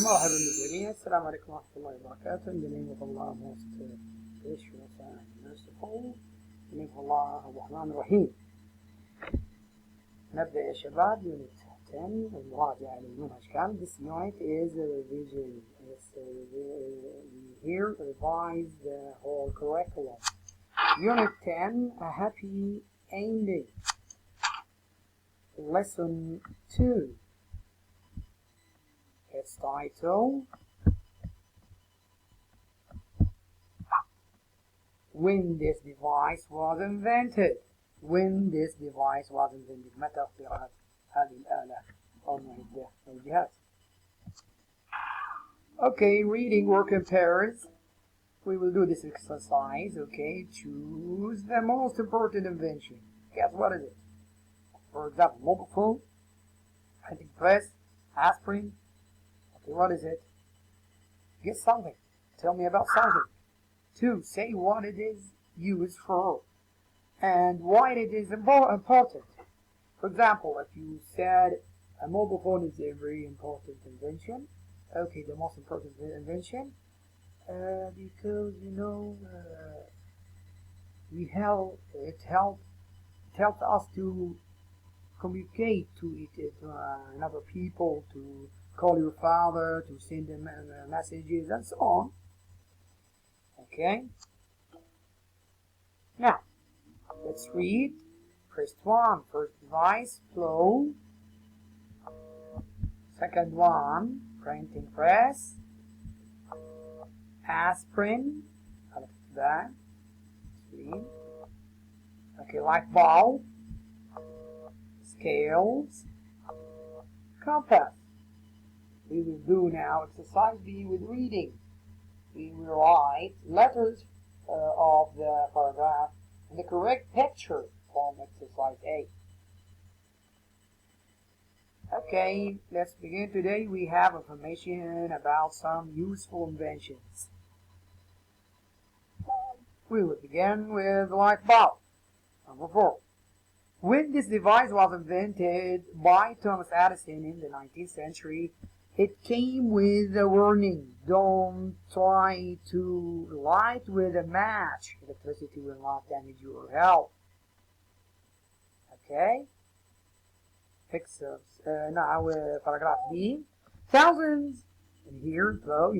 مرحبا بالجميع. السلام عليكم ورحمة الله وبركاته. In the name of Allah, most gracious and merciful. In the name of Allah الرحمن الرحيم. نبدأ يا شباب unit 10 المراجعة للمنهج كامل. This unit is a revision. We here revise the whole curriculum. Unit 10, a happy ending. Lesson 2. Its title, when this device was invented. When this device was invented. متى اخترعت هذه الآلة أو المعدة أو الجهاز. Okay, reading work in pairs. We will do this exercise. Okay, choose the most important invention. Guess what is it? For example, mobile phone, printing press, aspirin. Okay, what is it? Guess something. Tell me about something. 2. Say what it is used for and why it is important. For example, if you said a mobile phone is a very important invention. Okay, the most important invention. Because it helps us to communicate to another people, to call your father, to send them messages, and so on. Okay. Now, let's read. First one, first device, flow. Second one, printing press. Aspirin. That. Okay, light bulb. Scales. Compass. We will do now exercise B with reading. We will write letters of the paragraph and the correct picture from exercise A. Okay, let's begin. Today we have information about some useful inventions. We will begin with the light bulb. Number 4. When this device was invented by Thomas Edison in the 19th century, it came with a warning: don't try to light with a match. Electricity will not damage your health. Okay? Now, paragraph B. Thousands, and here, though,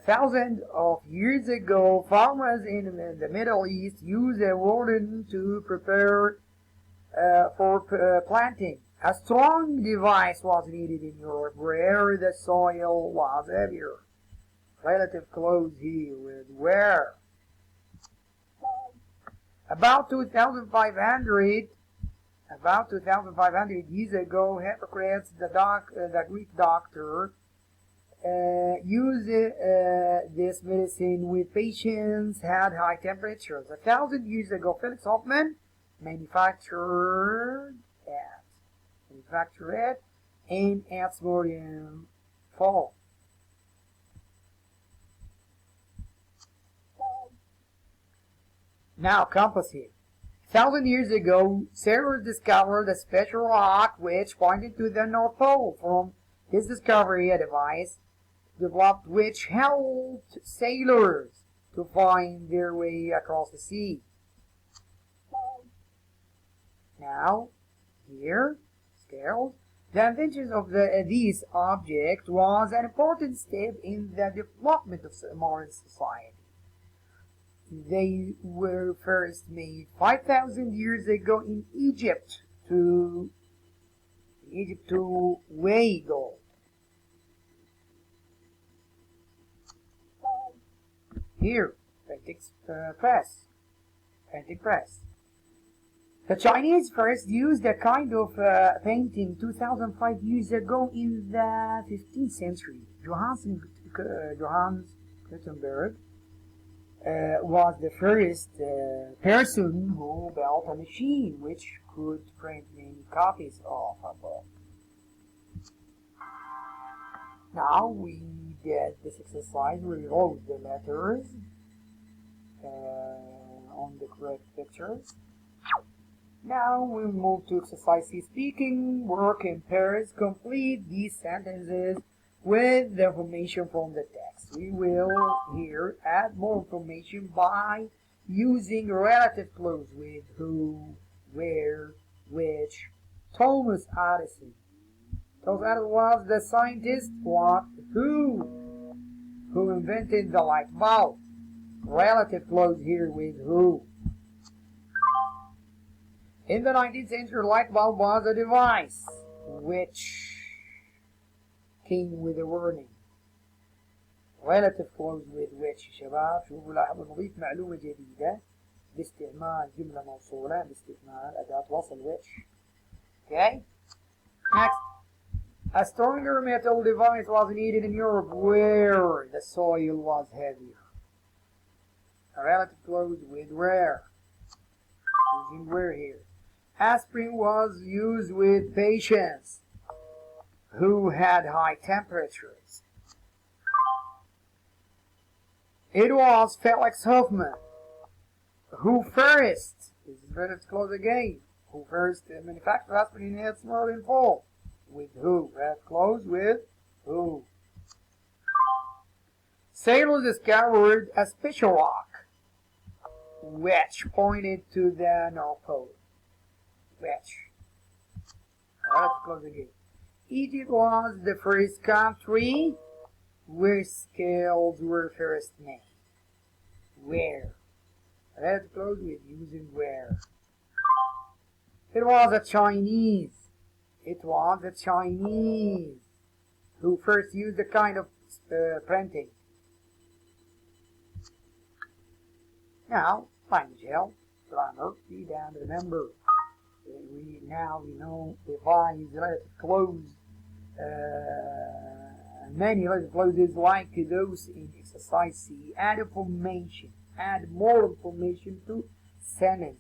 thousands of years ago, farmers in the Middle East used a warden to prepare for planting. A strong device was needed in Europe where the soil was heavier. Relative close here with where. About 2,500 years ago, Hippocrates, the Greek doctor, used this medicine with patients had high temperatures. 1,000 years ago, Felix Hoffman manufactured it in Asmodian Fall. Now, compass here. 1,000 years ago, sailors discovered a special rock which pointed to the North Pole. From his discovery, a device developed which helped sailors to find their way across the sea. Now, here, scales. The invention of these objects was an important step in the development of modern society. They were first made 5,000 years ago in Egypt to weigh gold. Here, printing press. The Chinese first used a kind of painting 2,005 years ago in the 15th century. Johannes Gutenberg was the first person who built a machine which could print many copies of a book. Now we did this exercise. We wrote the letters on the correct pictures. Now we'll move to exercise C. Speaking work in pairs. Complete these sentences with the information from the text. We will here add more information by using relative clause with who, where, which. Thomas Edison. Thomas Edison was the scientist what? Who invented the light bulb. Relative clause here with who. In the 19th century, light bulb was a device which came with a warning. Relative clause with which. شباب شوفوا لاحظوا نضيف معلومة جديدة باستعمال جملة موصولة باستعمال أداة وصل which. Okay. Next. A stronger metal device was needed in Europe where the soil was heavier. A relative clause with where. Using where here. Aspirin was used with patients who had high temperatures. It was Felix Hoffman who first, this is relative clause again, who first manufactured aspirin in its modern form. With who? Relative clause with who. Sailors discovered a special rock which pointed to the North Pole. Which? Relative clause again. Egypt was the first country where scales were first made. Where? Relative clause with using where. It was the Chinese. It was the Chinese who first used the kind of printing. Now, language help, grammar, read and remember. We know revise relative clause. Many relative clauses like those in exercise C. Add information. Add more information to sentences.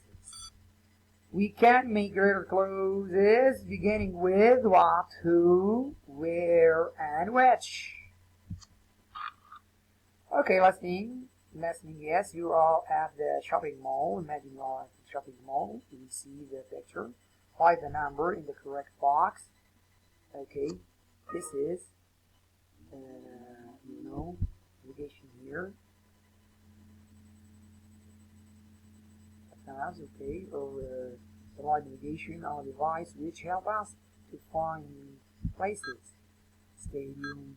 We can make relative clauses beginning with what, who, where, and which. Okay, listening. Yes, you are at the shopping mall. Imagine you are at the shopping mall. You see the picture. Write the number in the correct box. Okay, this is, navigation here. Okay, or provide navigation on a device which help us to find places. Stadium,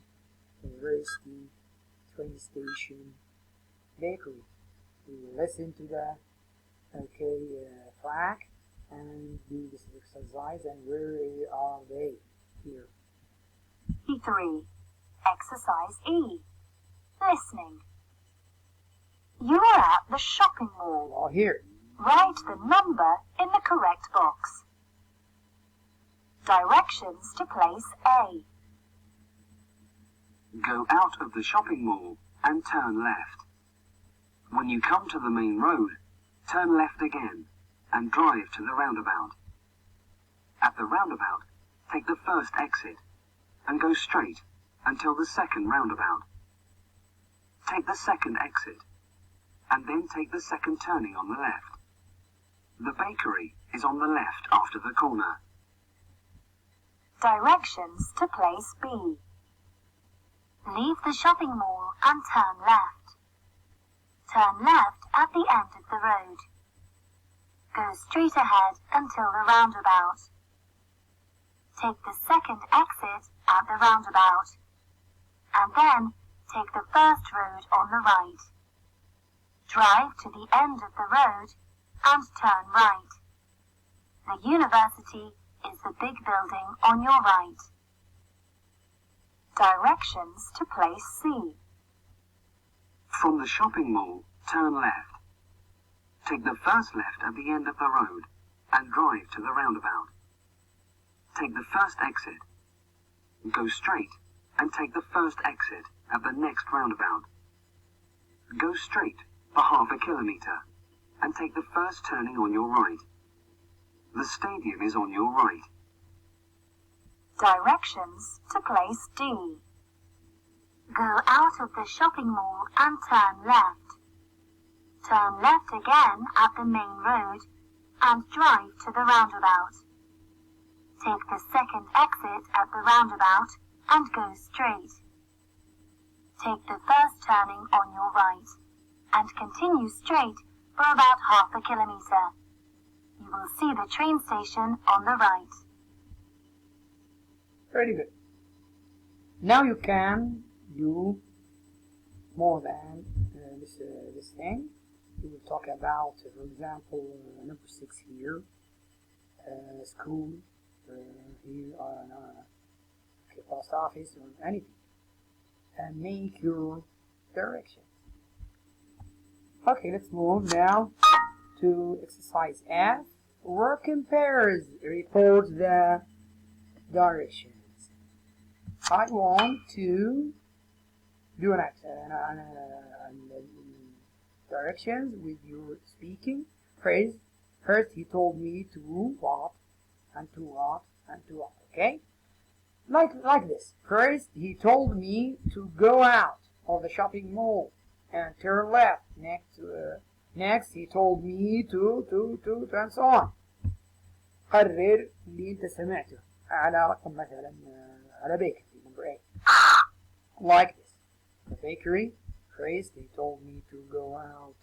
university, train station, bakery. We will listen to the track and do this exercise. And where are they? Here. 3. Exercise E. Listening. You are at the shopping mall. Oh, here. Write the number in the correct box. Directions to place A. Go out of the shopping mall and turn left. When you come to the main road, turn left again and drive to the roundabout. At the roundabout, take the first exit and go straight until the second roundabout. Take the second exit and then take the second turning on the left. The bakery is on the left after the corner. Directions to place B. Leave the shopping mall and turn left. Turn left at the end of the road. Go straight ahead until the roundabout. Take the second exit at the roundabout. And then take the first road on the right. Drive to the end of the road and turn right. The university is the big building on your right. Directions to place C. From the shopping mall, turn left. Take the first left at the end of the road and drive to the roundabout. Take the first exit. Go straight and take the first exit at the next roundabout. Go straight for half a kilometer and take the first turning on your right. The stadium is on your right. Directions to place D. Go out of the shopping mall and turn left. Turn left again at the main road and drive to the roundabout. Take the second exit at the roundabout and go straight. Take the first turning on your right and continue straight for about half a kilometer. You will see the train station on the right. Very good. Now you can do more than this thing. We will talk about, for example, number 6 here, school, here on post office or anything, and make your directions. Okay, let's move now to exercise F. Work in pairs. Report the directions. I want to do an directions with your speaking phrase. First, he told me to what, and to what, and to what. Okay, like this. First, he told me to go out of the shopping mall and turn left. Next, he told me to and so on. قرر اللي انت سمعته على رقم مثلا على bakery number 8. Like this. The bakery. First, he told me to go out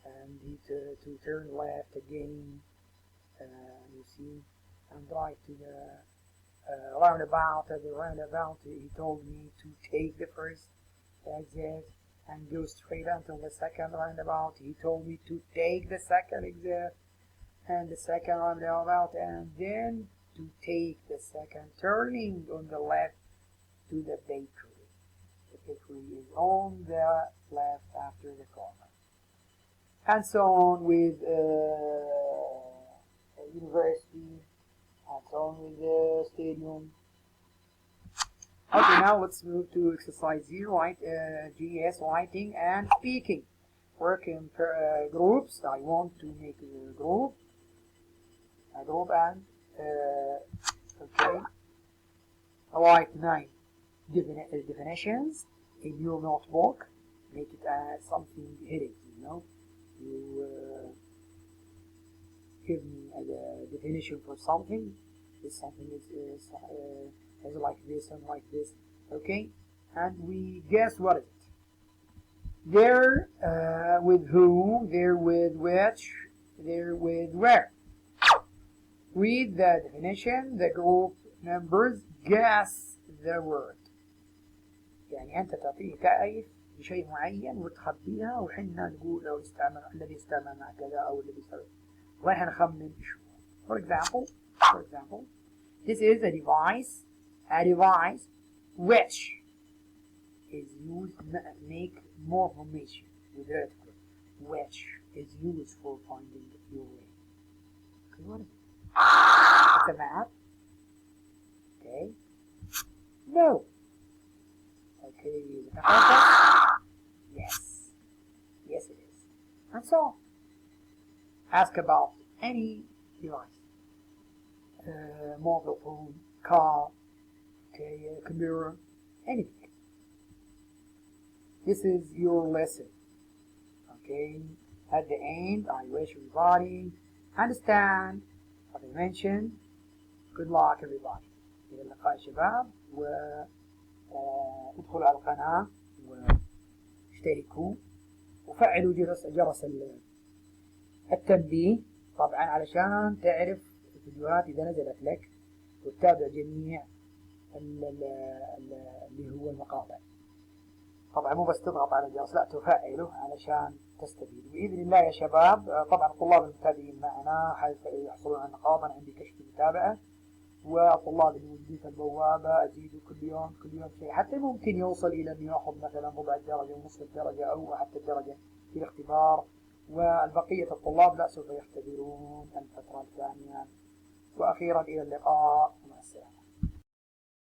and to turn left again. You see, and drive to the roundabout. At the roundabout, he told me to take the first exit and go straight until the second roundabout. He told me to take the second exit and the second roundabout, and then to take the second turning on the left to the bakery. The bakery is on the left after the corner. And so on with university, and so on with the stadium. Okay, now let's move to exercise 0, GS, writing and speaking. Work in groups. I want to make a group and okay, write 9 definitions in your notebook. Make it something heading, you know. You give me a definition for something. This something is like this and like this, okay? And we guess what is it? There with who, there with which, there with where. Read the definition, the group members, guess the word. يعني أنت تعطيه تعريف لشيء معين وتخبيها وحنا نقول لو استعمل الذي استعمل مع كذا أو الذي استعمل وإحنا نخمن إيش هو. For example, this is a device which is used to make more information with article, which is used for finding your way. Okay, what is it? It's a map. Okay. No. Okay, is it a compass? Yes. Yes, it is. And so on. Ask about any device. Mobile phone, car, okay, computer, anything. This is your lesson. Okay. At the end, I wish everybody understand what I mentioned. Good luck, everybody. إلى اللقاء شباب، وادخلوا على القناة واشتركوا وفعلوا جرس التنبيه طبعا علشان تعرف الفيديوهات إذا نزلت لك، وتتابع جميع اللي هو المقاطع. طبعا مو بس تضغط على الجرس، لا تفعله علشان تستفيد بإذن الله يا شباب. طبعا الطلاب المتابعين معنا يحصلون على نقاطا عندي كشف المتابعة، والطلاب اللي موجودين في البوابة أزيدوا كل يوم شيء، حتى ممكن يوصل إلى أن يأخذ مثلا ربع الدرجة ونصف الدرجة أو حتى الدرجة في الاختبار، والبقية الطلاب لا سوف يختبرون الفترة الثانية. وأخيرا إلى اللقاء، مع السلامة.